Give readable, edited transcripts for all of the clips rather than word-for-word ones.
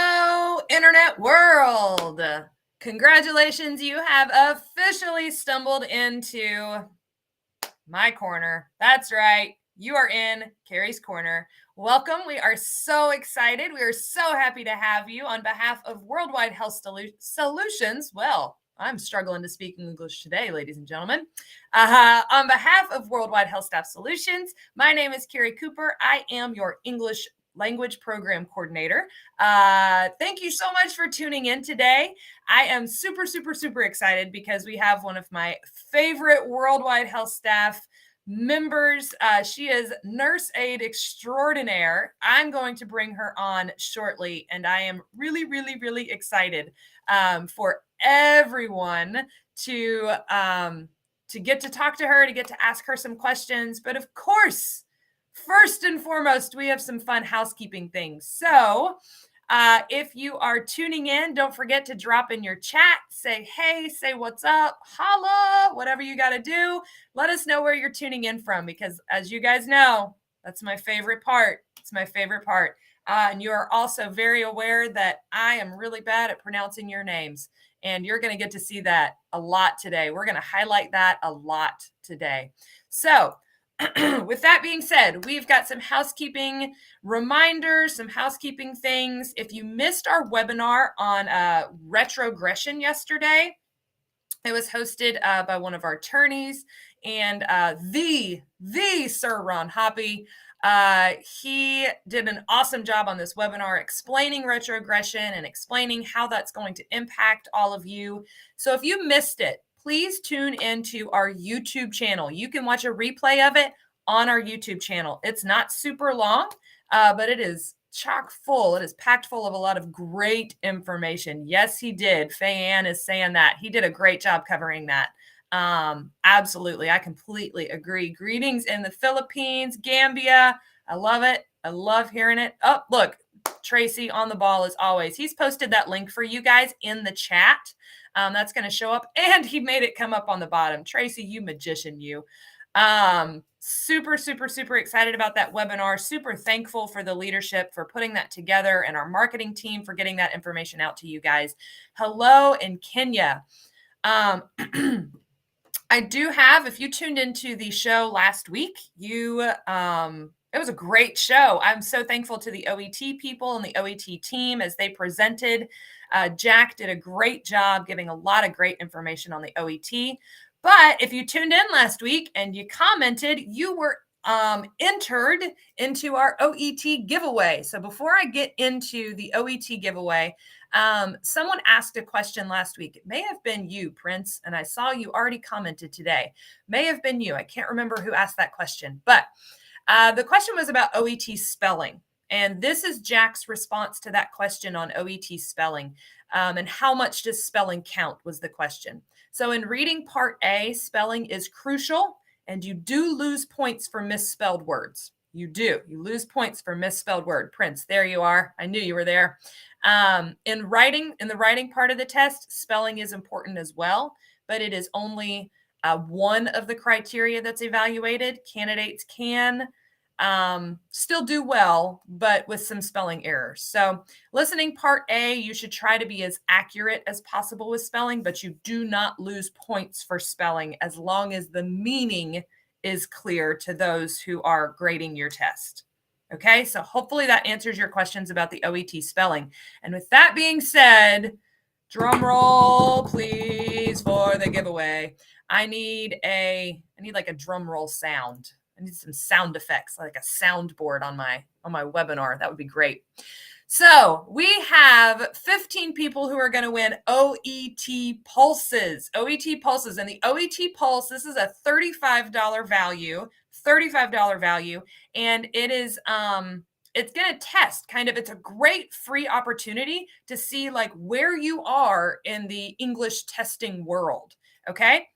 Hello, internet world. Congratulations, you have officially stumbled into my corner. That's right. You are in Kari's corner. Welcome. We are so excited. We are so happy to have you on behalf of Worldwide Health Solutions. Well, I'm struggling to speak English today, ladies and gentlemen. On behalf of Worldwide HealthStaff Solutions, my name is Kari Cooper. I am your English Language Program Coordinator. Thank you so much for tuning in today. I am super excited because we have one of my favorite Worldwide Health Staff members. She is Nurse Aide Extraordinaire. I'm going to bring her on shortly, and I am really excited for everyone to get to talk to her, to get to ask her some questions. But of course, first and foremost, we have some fun housekeeping things. So if you are tuning in, don't forget to drop in your chat, say hey, say what's up, holla, whatever you got to do. Let us know where you're tuning in from, because as you guys know, that's my favorite part. It's my favorite part. And you are also very aware that I am really bad at pronouncing your names. And you're going to get to see that a lot today. We're going to highlight that a lot today. So with that being said, we've got some housekeeping reminders, some housekeeping things. If you missed our webinar on retrogression yesterday, it was hosted by one of our attorneys and the Sir Ron Hoppy. He did an awesome job on this webinar explaining retrogression and explaining how that's going to impact all of you. So if you missed it, please tune into our YouTube channel. You can watch a replay of it on our YouTube channel. It's not super long, but it is chock full. It is packed full of a lot of great information. Yes, he did. Faye-Ann is saying that. He did a great job covering that. Absolutely. I completely agree. Greetings in the Philippines, Gambia. I love it. I love hearing it. Oh, look, Tracy on the ball as always. He's posted that link for you guys in the chat. That's going to show up, and he made it come up on the bottom. Tracy, you magician, you. Super excited about that webinar. Super thankful for the leadership for putting that together and our marketing team for getting that information out to you guys. Hello in Kenya. I do have, if you tuned into the show last week, it was a great show. I'm so thankful to the OET people and the OET team as they presented. Jack did a great job giving a lot of great information on the OET. But if you tuned in last week and you commented, you were entered into our OET giveaway. So before I get into the OET giveaway, someone asked a question last week. It may have been you, Prince, and I saw you already commented today. May have been you. I can't remember who asked that question, but the question was about OET spelling. And this is Jack's response to that question on OET spelling. And how much does spelling count was the question. So in reading part A, spelling is crucial, and you do lose points for misspelled words. You do. You lose points for misspelled word. Prince, there you are. I knew you were there. In the writing part of the test, spelling is important as well, but it is only one of the criteria that's evaluated. Candidates can still do well, but with some spelling errors. So listening part A, you should try to be as accurate as possible with spelling, but you do not lose points for spelling as long as the meaning is clear to those who are grading your test. Okay, so hopefully that answers your questions about the OET spelling. And with that being said, drum roll, please, for the giveaway. I need like a drum roll sound. I need some sound effects, like a soundboard on my webinar. That would be great. So we have 15 people who are going to win OET Pulses. OET Pulses. And the OET Pulse, this is a $35 value. And it is it's going to test it's a great free opportunity to see like where you are in the English testing world. Okay.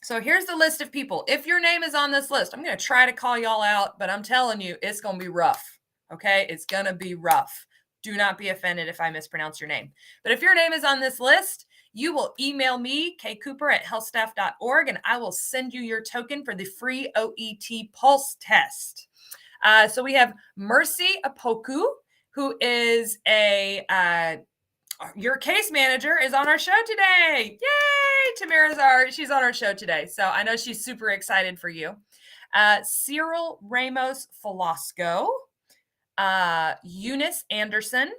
So here's the list of people. If your name is on this list, I'm going to try to call y'all out, but I'm telling you, it's going to be rough. Okay. It's going to be rough. Do not be offended if I mispronounce your name. But if your name is on this list, you will email me, kcooper@healthstaff.org, and I will send you your token for the free OET Pulse test. So we have Mercy Apoku, who is your case manager, is on our show today. Yay! She's on our show today. So I know she's super excited for you. Cyril Ramos Velasco, Eunice Anderson,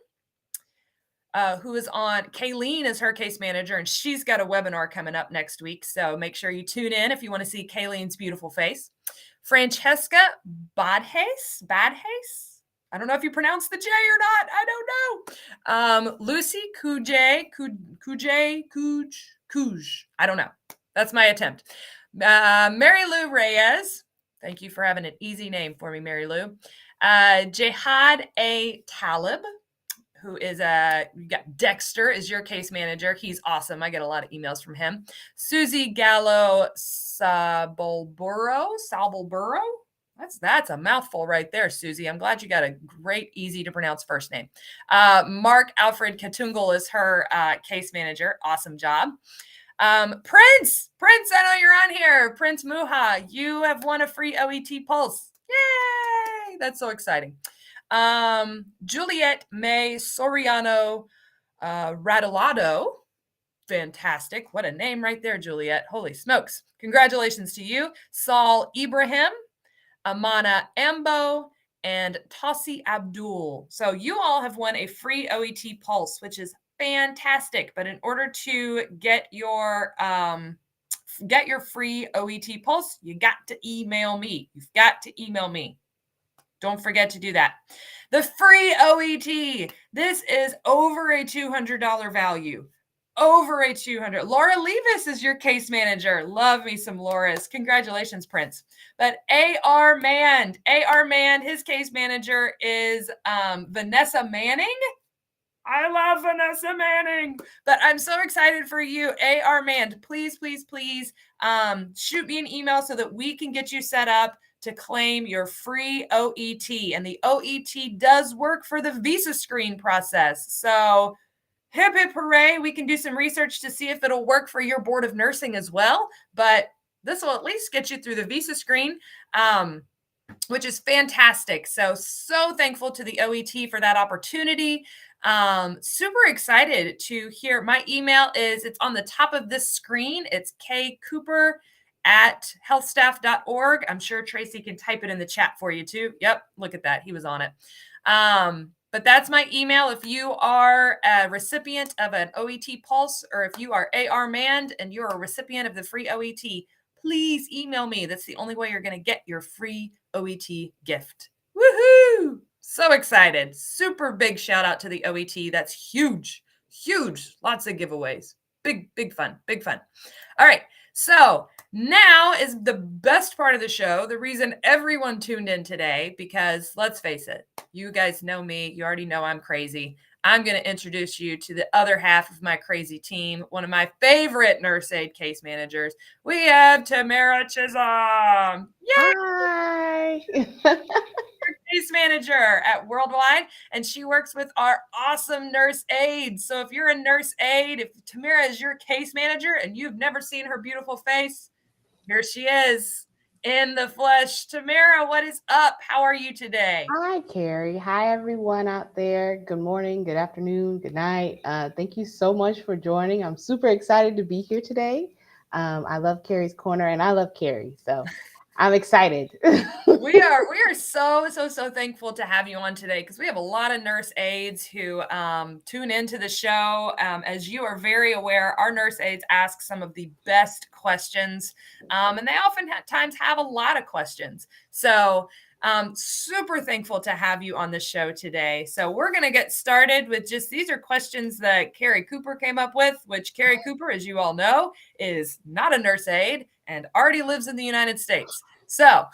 who is on. Kayleen is her case manager, and she's got a webinar coming up next week. So make sure you tune in if you want to see Kayleen's beautiful face. Francesca Badhes. I don't know if you pronounce the J or not. I don't know. Lucy Kuj. I don't know. That's my attempt. Mary Lou Reyes. Thank you for having an easy name for me, Mary Lou. Jihad A. Talib, who is you got Dexter is your case manager. He's awesome. I get a lot of emails from him. Susie Gallo Sabolburo. That's a mouthful right there, Susie. I'm glad you got a great, easy to pronounce first name. Mark Alfred Katungal is her case manager. Awesome job. Prince, I know you're on here. Prince Muha, you have won a free OET Pulse. Yay! That's so exciting. Juliet May Soriano Radolado. Fantastic. What a name right there, Juliet. Holy smokes. Congratulations to you. Saul Ibrahim, Amana Ambo, and Tassi Abdul. So you all have won a free OET Pulse, which is fantastic. But in order to get your free OET Pulse, you got to email me. You've got to email me. Don't forget to do that. The free OET. This is over a $200 value. Over a $200. Laura Levis is your case manager. Love me some Laura's. Congratulations, Prince. But AR Mand, his case manager is Vanessa Manning. I love Vanessa Manning. But I'm so excited for you, AR Mand. Please, please, please shoot me an email so that we can get you set up to claim your free OET. And the OET does work for the visa screen process. So hip, hip, hooray. We can do some research to see if it'll work for your board of nursing as well. But this will at least get you through the visa screen, which is fantastic. So thankful to the OET for that opportunity. Super excited to hear. My email it's on the top of this screen. It's kcooper@healthstaff.org. I'm sure Tracy can type it in the chat for you too. Yep. Look at that. He was on it. But that's my email. If you are a recipient of an OET Pulse, or if you are AR Mand and you're a recipient of the free OET, please email me. That's the only way you're going to get your free OET gift. Woohoo! So excited. Super big shout out to the OET. That's huge. Lots of giveaways. Big fun. All right. So now is the best part of the show, the reason everyone tuned in today, because let's face it, you guys know me. You already know I'm crazy. I'm going to introduce you to the other half of my crazy team, one of my favorite Nurse Aide case managers. We have Timarah Chisolm. Yay! Hi. Case manager at Worldwide, and she works with our awesome nurse aides. So if you're a nurse aide, if Tamara is your case manager and you've never seen her beautiful face, here she is in the flesh. Tamara, what is up? How are you today? Hi, Kari. Hi, everyone out there. Good morning, good afternoon, good night. Thank you so much for joining. I'm super excited to be here today. I love Kari's Corner, and I love Kari, so I'm excited. We are so thankful to have you on today, because we have a lot of nurse aides who tune into the show. As you are very aware, our nurse aides ask some of the best questions, and they oftentimes have a lot of questions. So super thankful to have you on the show today. So we're going to get started with these are questions that Kari Cooper came up with, which Kari Cooper, as you all know, is not a nurse aide and already lives in the United States. So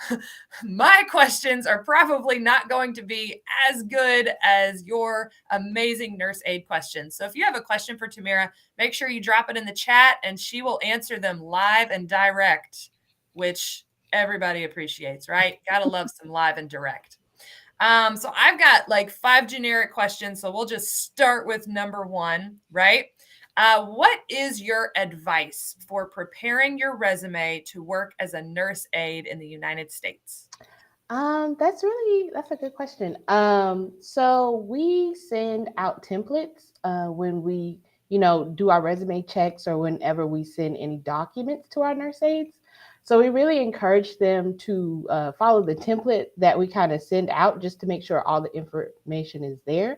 my questions are probably not going to be as good as your amazing nurse aide questions. So if you have a question for Tamara, make sure you drop it in the chat and she will answer them live and direct, which everybody appreciates, right? Gotta love some live and direct. So I've got like 5 generic questions. So we'll just start with number 1, right? What is your advice for preparing your resume to work as a nurse aide in the United States? That's a good question. So we send out templates when we, do our resume checks or whenever we send any documents to our nurse aides. So we really encourage them to follow the template that we kind of send out just to make sure all the information is there.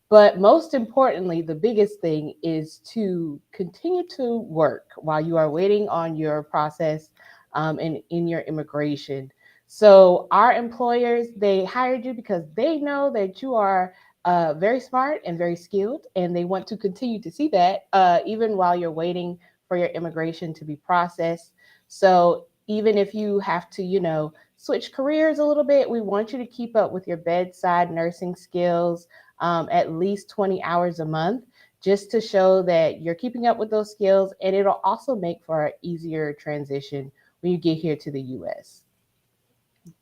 But most importantly, the biggest thing is to continue to work while you are waiting on your process and in your immigration. So our employers, they hired you because they know that you are very smart and very skilled, and they want to continue to see that even while you're waiting for your immigration to be processed. So even if you have to, switch careers a little bit, we want you to keep up with your bedside nursing skills at least 20 hours a month, just to show that you're keeping up with those skills. And it'll also make for an easier transition when you get here to the US.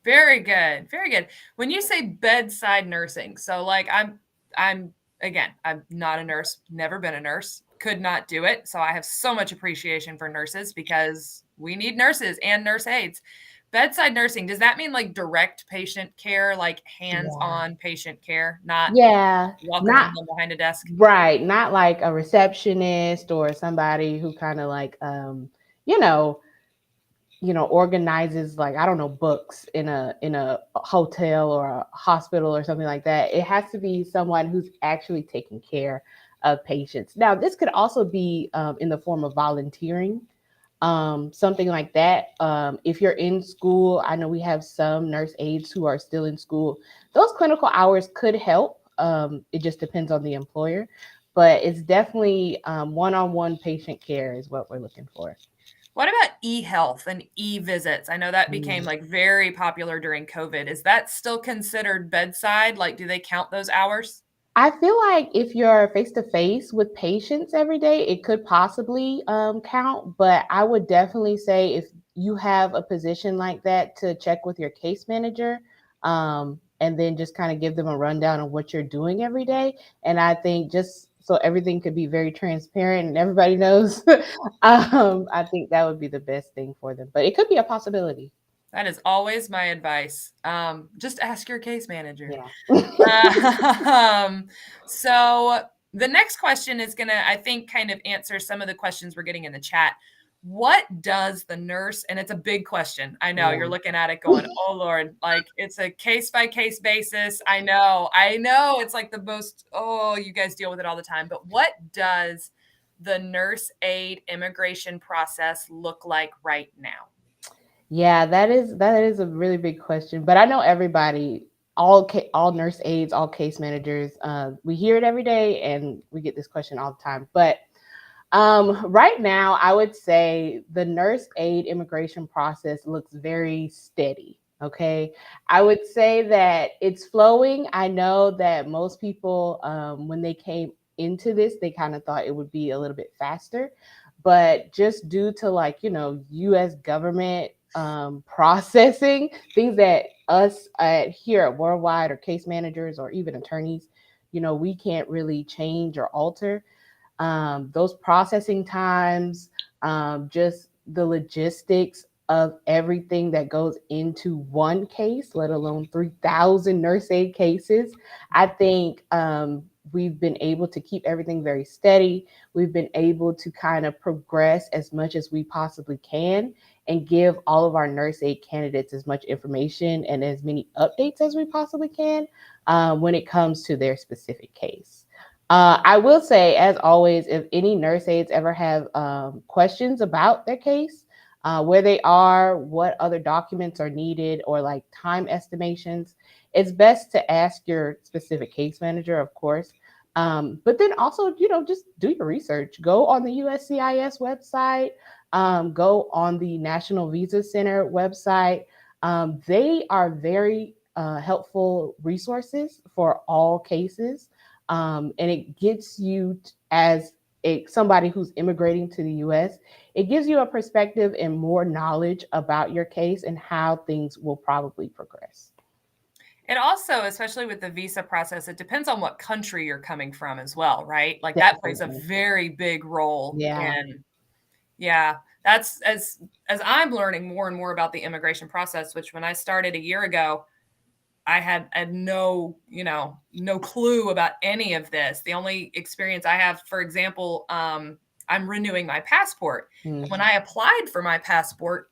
Very good. Very good. When you say bedside nursing, so like I'm again, I'm not a nurse, never been a nurse, could not do it. So I have so much appreciation for nurses because we need nurses and nurse aides. Bedside nursing, does that mean like direct patient care, like Yeah. hands-on patient care, not Yeah. walking Not around behind a desk? right. Not like a receptionist or somebody who kind of like, you know, organizes, like, I don't know, books in a hotel or a hospital or something like that. It has to be someone who's actually taking care of patients. Now this could also be in the form of volunteering, something like that. If you're in school, I know we have some nurse aides who are still in school. Those clinical hours could help. It just depends on the employer, but it's definitely one-on-one patient care is what we're looking for. What about e-health and e-visits? I know that became like very popular during COVID. Is that still considered bedside? Like, do they count those hours? I feel like if you're face to face with patients every day, it could possibly count. But I would definitely say if you have a position like that, to check with your case manager, and then just kind of give them a rundown of what you're doing every day. And I think just so everything could be very transparent and everybody knows, I think that would be the best thing for them. But it could be a possibility. That is always my advice. Just ask your case manager. Yeah. Um, so the next question is going to, I think, kind of answer some of the questions we're getting in the chat. What does the nurse, and it's a big question. I know you're looking at it going, oh Lord, like it's a case by case basis. I know it's like the most, oh, you guys deal with it all the time. But what does the nurse aide immigration process look like right now? Yeah, that is a really big question. But I know everybody, all nurse aides, all case managers, we hear it every day, and we get this question all the time. But right now, I would say the nurse aide immigration process looks very steady. Okay, I would say that it's flowing. I know that most people, when they came into this, they kind of thought it would be a little bit faster, but just due to, like, U.S. government processing things that us at here at Worldwide, or case managers, or even attorneys, we can't really change or alter those processing times, just the logistics of everything that goes into one case, let alone 3,000 nurse aid cases. I think we've been able to keep everything very steady. We've been able to kind of progress as much as we possibly can and give all of our nurse aid candidates as much information and as many updates as we possibly can when it comes to their specific case. I will say, as always, if any nurse aides ever have questions about their case, where they are, what other documents are needed, or like time estimations, it's best to ask your specific case manager, of course. But then also, just do your research. Go on the USCIS website, go on the National Visa Center website. They are very helpful resources for all cases, and it gets you as somebody who's immigrating to the U.S. It gives you a perspective and more knowledge about your case and how things will probably progress. It also, especially with the visa process, it depends on what country you're coming from as well, right? Like that plays a Definitely. very big role Yeah. in, yeah, that's as I'm learning more and more about the immigration process, which when I started a year ago, I had no, no clue about any of this. The only experience I have, for example, I'm renewing my passport. Mm. When I applied for my passport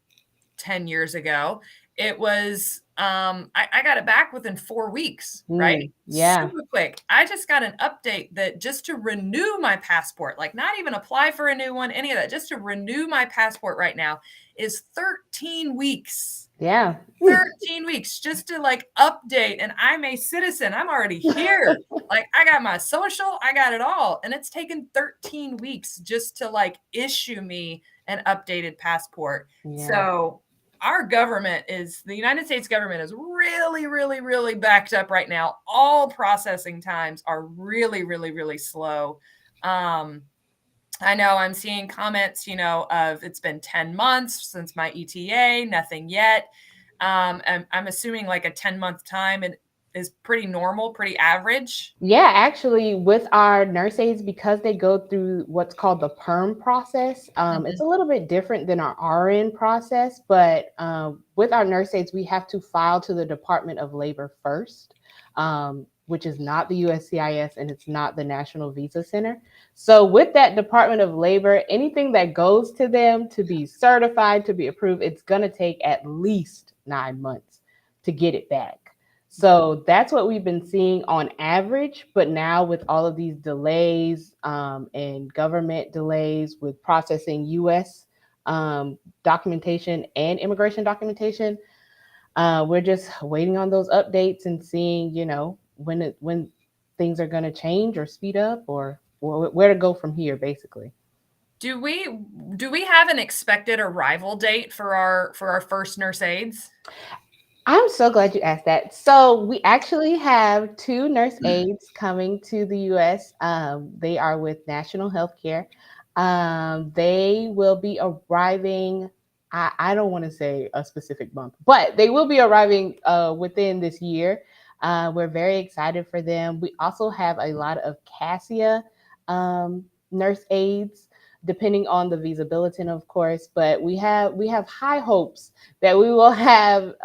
10 years ago, it was, I got it back within 4 weeks, right? Yeah. Super quick. I just got an update that just to renew my passport, like not even apply for a new one, any of that, just to renew my passport right now is 13 weeks. Yeah. 13 weeks just to like update, and I'm a citizen. I'm already here. Like I got my social, I got it all. And it's taken 13 weeks just to like issue me an updated passport. Yeah. So our government the United States government is really, really, really backed up right now. All processing times are really, really, really slow. I know I'm seeing comments, of it's been 10 months since my ETA, nothing yet. I'm assuming like a 10-month time is pretty normal, pretty average. Yeah, actually, with our nurse aides, because they go through what's called the PERM process, it's a little bit different than our RN process. But with our nurse aides, we have to file to the Department of Labor first, which is not the USCIS and it's not the National Visa Center. So with that Department of Labor, anything that goes to them to be certified, to be approved, it's going to take at least 9 months to get it back. So that's what we've been seeing on average. But now with all of these delays and government delays with processing US documentation and immigration documentation, we're just waiting on those updates and seeing, when things are going to change or speed up or where to go from here, basically. Do we have an expected arrival date for our first nurse aides? I'm so glad you asked that. So we actually have 2 nurse aides coming to the U.S. They are with National Healthcare. They will be arriving. I don't want to say a specific month, but they will be arriving within this year. We're very excited for them. We also have a lot of CASIA nurse aides, depending on the visa bulletin, of course. But we have high hopes that we will have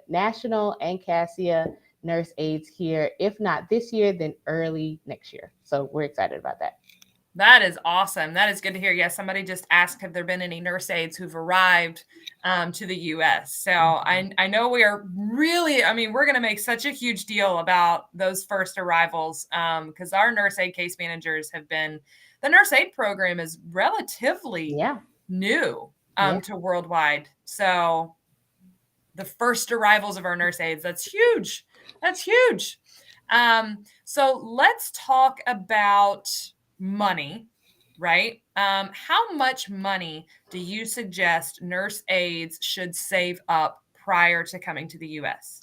national and CASIA nurse aides here, if not this year, then early next year. So we're excited about that. That is awesome. That is good to hear. Yes, somebody just asked, have there been any nurse aides who've arrived to the U.S.? So I know we are really, we're going to make such a huge deal about those first arrivals because our nurse aide case managers the nurse aide program is relatively new to worldwide. So the first arrivals of our nurse aides, that's huge. That's huge. So let's talk about money, right? How much money do you suggest nurse aides should save up prior to coming to the U.S.?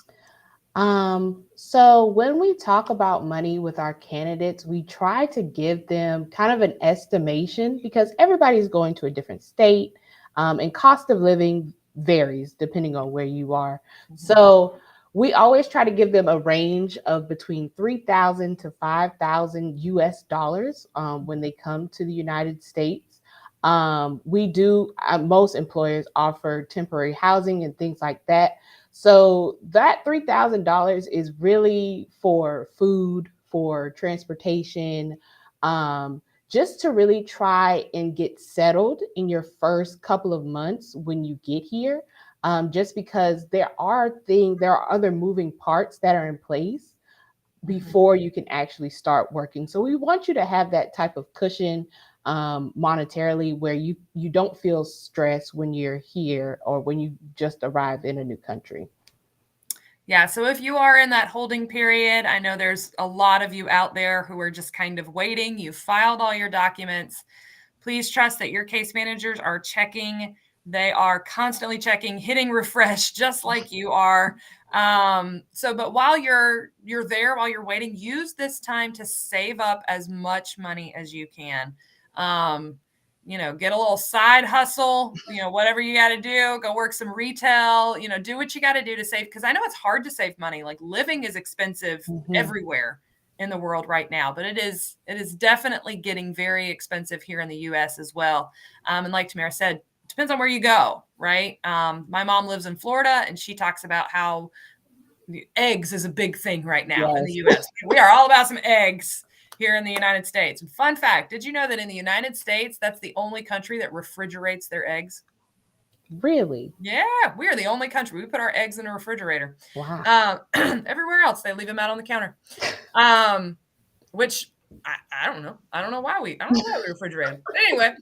So when we talk about money with our candidates, we try to give them kind of an estimation because everybody's going to a different state, and cost of living varies depending on where you are. So we always try to give them a range of between 3,000 to 5,000 US dollars when they come to the United States. Most employers offer temporary housing and things like that. So that $3,000 is really for food, for transportation, just to really try and get settled in your first couple of months when you get here. Just because there are other moving parts that are in place before you can actually start working. So we want you to have that type of cushion monetarily where you don't feel stressed when you're here or when you just arrived in a new country. Yeah, so if you are in that holding period, I know there's a lot of you out there who are just kind of waiting. You've filed all your documents. Please trust that your case managers are checking. They are constantly checking, hitting refresh, just like you are. But while you're there, while you're waiting, use this time to save up as much money as you can. Get a little side hustle, whatever you got to do, go work some retail, do what you got to do to save. Cause I know it's hard to save money. Like living is expensive everywhere in the world right now, but it is definitely getting very expensive here in the US as well. And like Tamara said, depends on where you go, right? My mom lives in Florida and she talks about how eggs is a big thing right now in the Yes. US. We are all about some eggs here in the United States. Fun fact, did you know that in the United States, that's the only country that refrigerates their eggs? Really? Yeah, we are the only country. We put our eggs in a refrigerator. Wow. Everywhere else, they leave them out on the counter. Which I don't know. I don't know why we refrigerate them. But anyway,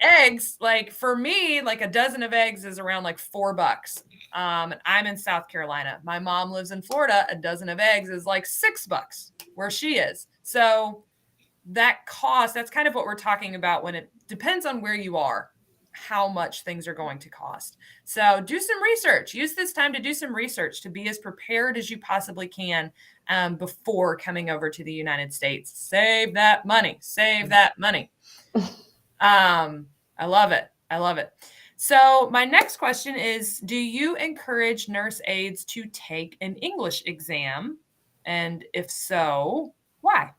eggs, like for me, like a dozen of eggs is around like $4. And I'm in South Carolina. My mom lives in Florida. A dozen of eggs is like $6 where she is. So that cost, that's kind of what we're talking about when it depends on where you are, how much things are going to cost. So do some research. Use this time to do some research to be as prepared as you possibly can before coming over to the United States. Save that money. Save that money. I love it. I love it. So my next question is, do you encourage nurse aides to take an English exam? And if so, why?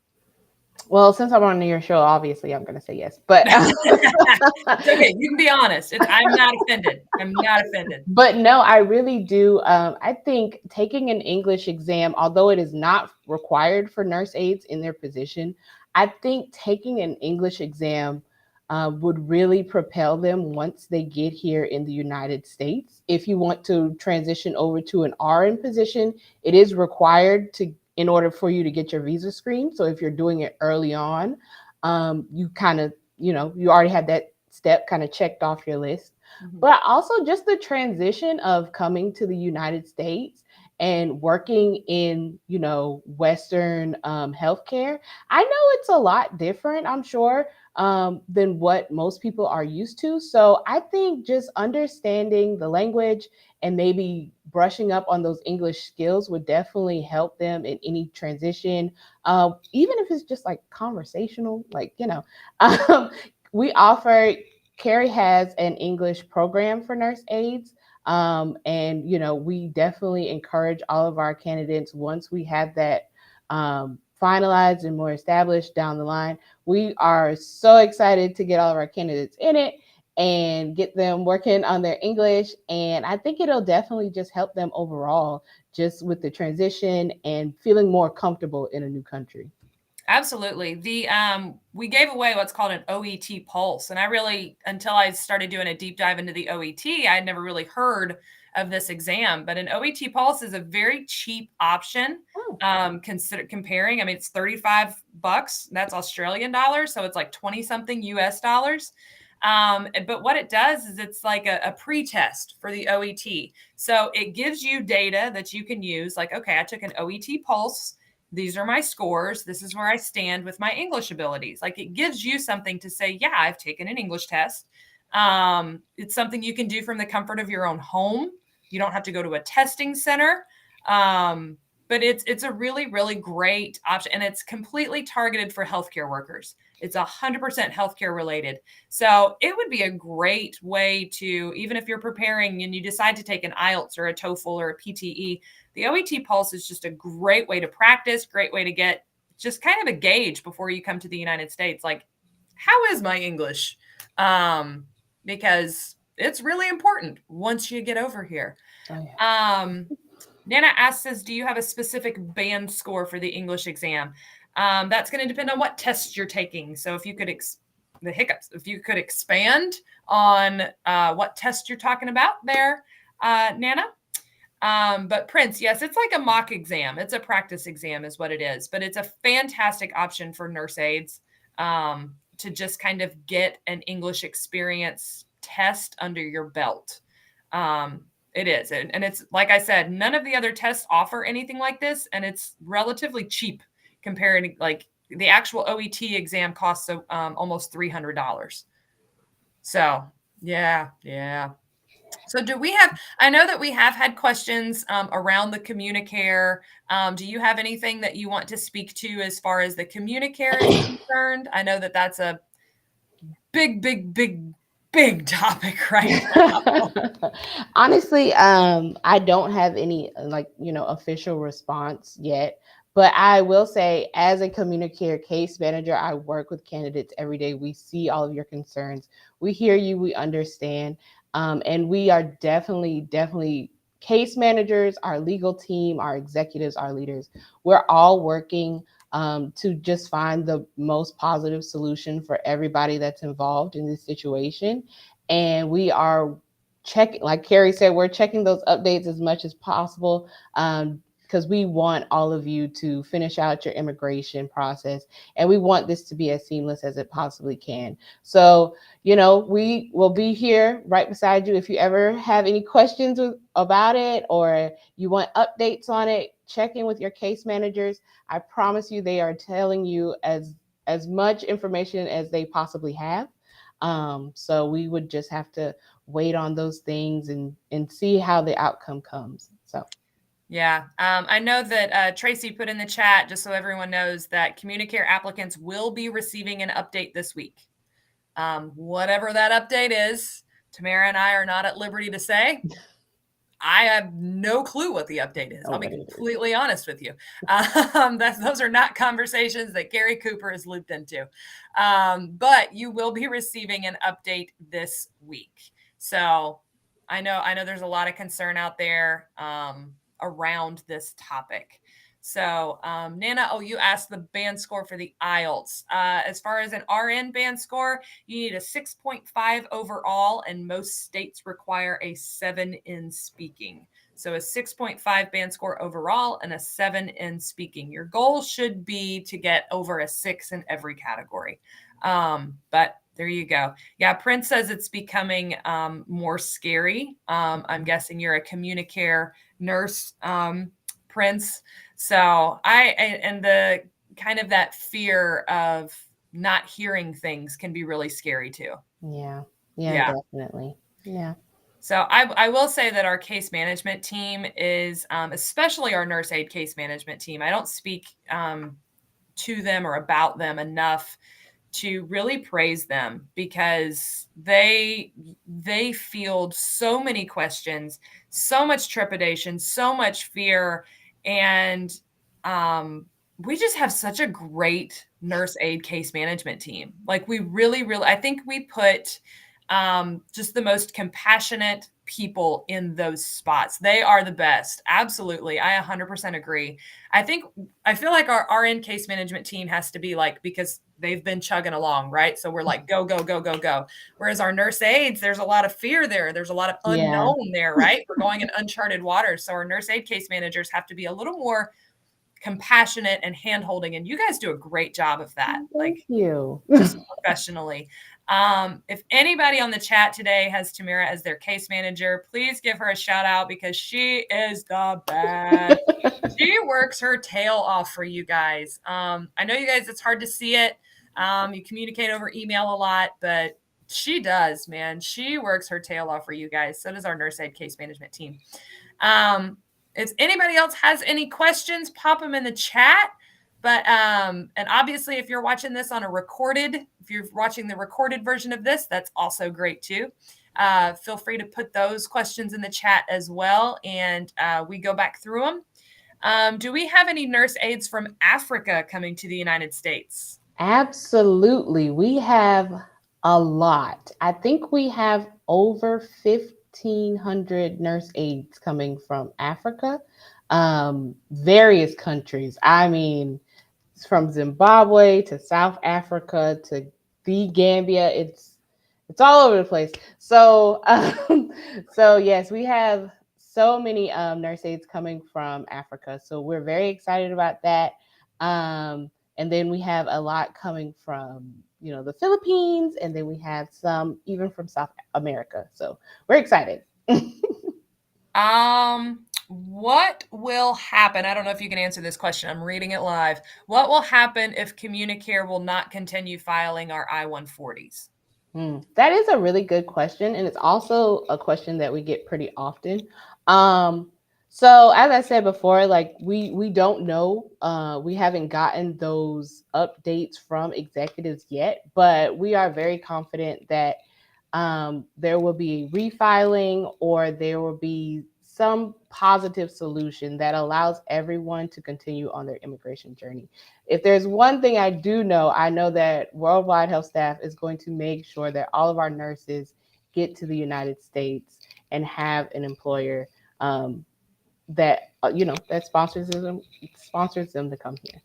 Well, since I'm on your show, obviously I'm going to say yes. But It's okay. You can be honest. I'm not offended. I'm not offended. But no, I really do. I think taking an English exam, although it is not required for nurse aides in their position, I think taking an English exam would really propel them once they get here in the United States. If you want to transition over to an RN position, it is required in order for you to get your visa screen. So if you're doing it early on, you kind of, you already have that step kind of checked off your list. But also just the transition of coming to the United States and working in, Western healthcare. I know it's a lot different, I'm sure, than what most people are used to. So I think just understanding the language and maybe brushing up on those English skills would definitely help them in any transition, even if it's just like conversational, we offer. Kari has an English program for nurse aides. And, we definitely encourage all of our candidates, once we have that finalized and more established down the line, we are so excited to get all of our candidates in it and get them working on their English. And I think it'll definitely just help them overall, just with the transition and feeling more comfortable in a new country. Absolutely. We gave away what's called an OET Pulse, and I really, until I started doing a deep dive into the OET, I had never really heard of this exam. But an OET Pulse is a very cheap option. Consider comparing. I mean, it's $35. That's Australian dollars, so it's like 20 something US dollars. But what it does is it's like a pre-test for the OET. So it gives you data that you can use. Like, okay, I took an OET Pulse. These are my scores. This is where I stand with my English abilities. Like, it gives you something to say, yeah, I've taken an English test. It's something you can do from the comfort of your own home. You don't have to go to a testing center. But it's a really, really great option, and it's completely targeted for healthcare workers. It's 100% healthcare related. So it would be a great way to, even if you're preparing and you decide to take an IELTS or a TOEFL or a PTE, the OET Pulse is just a great way to practice, great way to get just kind of a gauge before you come to the United States. Like, how is my English? Because it's really important once you get over here. Oh, yeah. Nana asks, do you have a specific band score for the English exam? That's going to depend on what tests you're taking. So if you could, if you could expand on what test you're talking about there, Nana. But Prince, yes, it's like a mock exam. It's a practice exam is what it is, but it's a fantastic option for nurse aides to just kind of get an English experience test under your belt. It is. And it's, like I said, none of the other tests offer anything like this. And it's relatively cheap compared to, like, the actual OET exam costs almost $300. So yeah. So do we have, I know that we have had questions around the Communicare. Do you have anything that you want to speak to as far as the Communicare is concerned? I know that that's a big topic right now. Honestly, I don't have any official response yet, but I will say, as a Communicare case manager, I work with candidates every day. We see all of your concerns. We hear you. We understand. And we are definitely case managers, our legal team, our executives, our leaders, we're all working to just find the most positive solution for everybody that's involved in this situation. And we are checking, like Kari said, we're checking those updates as much as possible. Because we want all of you to finish out your immigration process, and we want this to be as seamless as it possibly can. So, we will be here right beside you. If you ever have any questions about it, or you want updates on it, check in with your case managers. I promise you they are telling you as much information as they possibly have. So we would just have to wait on those things and see how the outcome comes. So. Yeah. I know that Tracy put in the chat, just so everyone knows, that CommuniCare applicants will be receiving an update this week. Whatever that update is, Tamara and I are not at liberty to say. I have no clue what the update is. I'll be completely honest with you. Those are not conversations that Kari Cooper is looped into. But you will be receiving an update this week. So I know there's a lot of concern out there around this topic. So Nana, you asked the band score for the IELTS. As far as an RN band score, you need a 6.5 overall, and most states require a 7 in speaking. So a 6.5 band score overall and a 7 in speaking. Your goal should be to get over a 6 in every category. But there you go. Yeah, Prince says it's becoming more scary. I'm guessing you're a CommuniCare nurse, Prince. So and the kind of that fear of not hearing things can be really scary too. Yeah, definitely. Yeah. So I will say that our case management team is, especially our Nurse Aide Case Management team, I don't speak to them or about them enough to really praise them, because they field so many questions, so much trepidation, so much fear, and we just have such a great Nurse Aide Case Management team. Like, we really, I think we put just the most compassionate people in those spots. They are the best. Absolutely. I 100% agree. I feel like our RN case management team has to be like, because they've been chugging along, right? So we're like, go, go, go, go, go. Whereas our nurse aides, there's a lot of fear there. There's a lot of unknown there, right? We're going in uncharted waters. So our nurse aide case managers have to be a little more compassionate and hand-holding, and you guys do a great job of that. Thank you. Just professionally. If anybody on the chat today has Timarah as their case manager, please give her a shout out, because she is the best. She works her tail off for you guys. I know you guys, it's hard to see it. You communicate over email a lot, but she does, man. She works her tail off for you guys. So does our Nurse Aide Case Management team. If anybody else has any questions, pop them in the chat. But and obviously, if you're watching this on if you're watching the recorded version of this, that's also great too. Feel free to put those questions in the chat as well, and we go back through them. Do we have any nurse aides from Africa coming to the United States? Absolutely. We have a lot. I think we have over 1,500 nurse aides coming from Africa, various countries. I mean, from Zimbabwe to South Africa to the Gambia. It's all over the place. So, so yes, we have so many nurse aides coming from Africa. So we're very excited about that. And then we have a lot coming from, the Philippines, and then we have some even from South America. So we're excited. What will happen? I don't know if you can answer this question. I'm reading it live. What will happen if CommuniCare will not continue filing our I-140s? That is a really good question. And it's also a question that we get pretty often. So as I said before, like we don't know. We haven't gotten those updates from executives yet, but we are very confident that there will be refiling, or there will be some positive solution that allows everyone to continue on their immigration journey. If there's one thing I know that Worldwide HealthStaff is going to make sure that all of our nurses get to the United States and have an employer that that sponsors them to come here.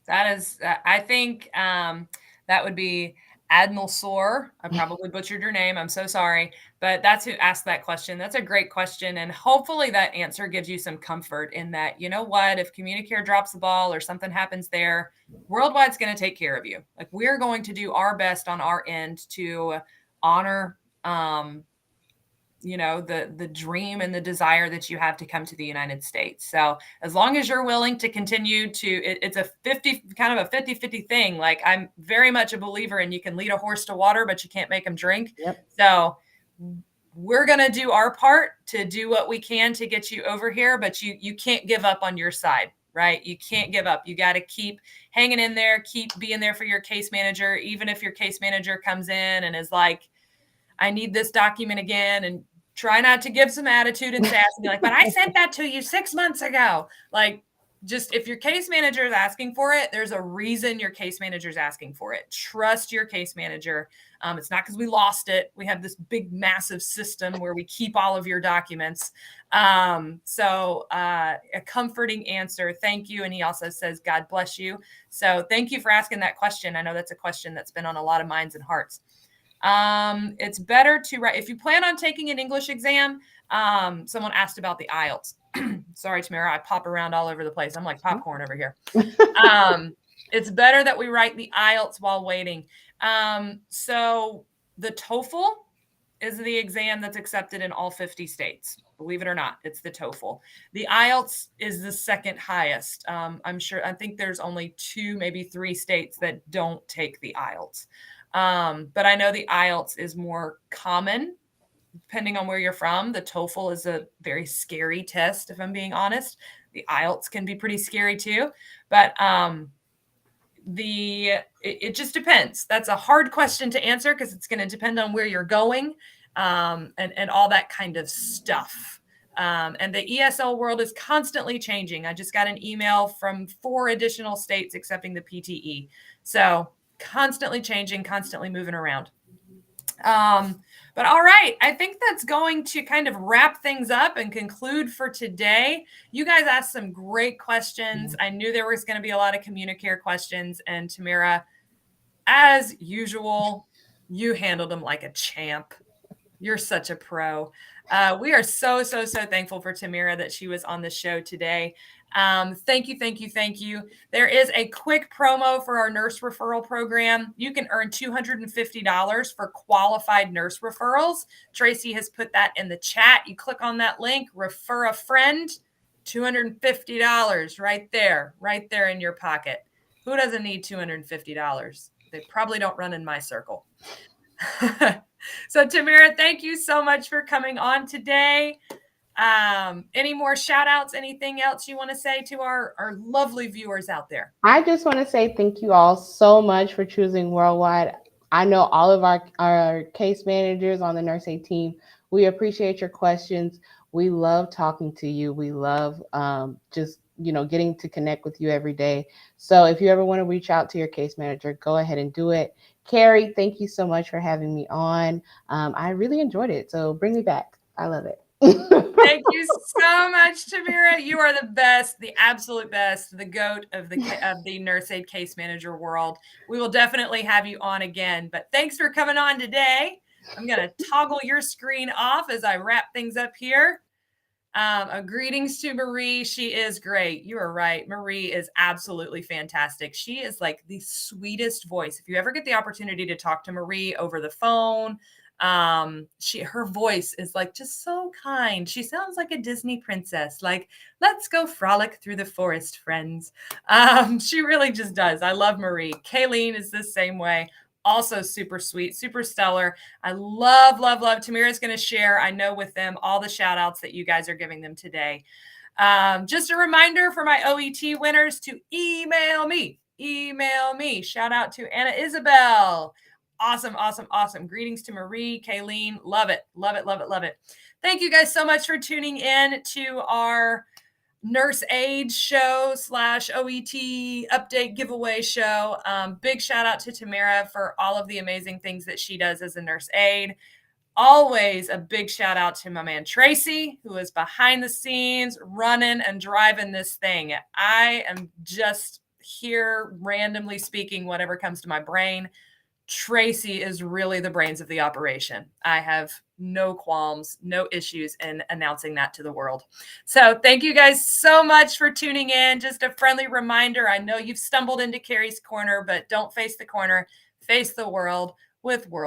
That is, I think that would be Admiral Soar. I probably butchered your name. I'm so sorry. But that's who asked that question. That's a great question. And hopefully that answer gives you some comfort in that, you know what, if Communicare drops the ball or something happens there, Worldwide's going to take care of you. Like, we're going to do our best on our end to honor the dream and the desire that you have to come to the United States. So as long as you're willing to continue to, it's a 50-50 thing. Like, I'm very much a believer in, you can lead a horse to water, but you can't make him drink. Yep. So we're going to do our part to do what we can to get you over here, but you can't give up on your side, right? You can't give up. You got to keep hanging in there, keep being there for your case manager. Even if your case manager comes in and is like, I need this document again, and try not to give some attitude and sass and be like, but I sent that to you 6 months ago. Like, just, if your case manager is asking for it, there's a reason your case manager is asking for it. Trust your case manager. It's not because we lost it. We have this big, massive system where we keep all of your documents. So a comforting answer. Thank you. And he also says, God bless you. So thank you for asking that question. I know that's a question that's been on a lot of minds and hearts. It's better to write, if you plan on taking an English exam. Someone asked about the IELTS. Sorry, Tamara, I pop around all over the place. I'm like popcorn over here. It's better that we write the IELTS while waiting. So the TOEFL is the exam that's accepted in all 50 states. Believe it or not, it's the TOEFL. The IELTS is the second highest. I think there's only 2, maybe 3 states that don't take the IELTS. But I know the IELTS is more common depending on where you're from. The TOEFL is a very scary test, if I'm being honest. The IELTS can be pretty scary too, but it just depends. That's a hard question to answer because it's going to depend on where you're going, and all that kind of stuff. And the ESL world is constantly changing. I just got an email from 4 additional states accepting the PTE. So constantly changing, constantly moving around. But all right, I think that's going to kind of wrap things up and conclude for today. You guys asked some great questions. I knew there was going to be a lot of Communicare questions, and Tamara, as usual, you handled them like a champ. You're such a pro. We are so thankful for Tamara that she was on the show today. Thank you. There is a quick promo for our nurse referral program. You can earn $250 for qualified nurse referrals. Tracy has put that in the chat. You click on that link, refer a friend, $250 right there in your pocket. Who doesn't need $250? They probably don't run in my circle. So Tamara, thank you so much for coming on today. Any more shout outs, anything else you want to say to our lovely viewers out there? I just want to say thank you all so much for choosing Worldwide. I know all of our case managers on the Nurse Aide team, we appreciate your questions. We love talking to you. We love just getting to connect with you every day. So if you ever want to reach out to your case manager, go ahead and do it. Kari, thank you so much for having me on. I really enjoyed it. So bring me back. I love it. Thank you so much, Tamara. You are the best, the absolute best, the GOAT of the Nurse Aide Case Manager world. We will definitely have you on again. But thanks for coming on today. I'm going to toggle your screen off as I wrap things up here. Greetings to Marie. She is great. You are right. Marie is absolutely fantastic. She is like the sweetest voice. If you ever get the opportunity to talk to Marie over the phone, her voice is like just so kind. She sounds like a Disney princess. Like, let's go frolic through the forest, friends. She really just does. I love Marie. Kayleen is the same way. Also super sweet, super stellar. I love. Tamara's going to share, I know, with them all the shout outs that you guys are giving them today. Just a reminder for my OET winners to email me. Shout out to Anna Isabel. Awesome. Greetings to Marie, Kayleen. Love it. Thank you guys so much for tuning in to our Nurse Aide show / OET update giveaway show. Big shout out to Tamara for all of the amazing things that she does as a nurse aide. always a big shout out to my man Tracy, who is behind the scenes running and driving this thing. I am just here randomly speaking whatever comes to my brain. Tracy is really the brains of the operation. I have no qualms, no issues in announcing that to the world. So thank you guys so much for tuning in. Just a friendly reminder. I know you've stumbled into Kari's Corner, but don't face the corner, face the world with World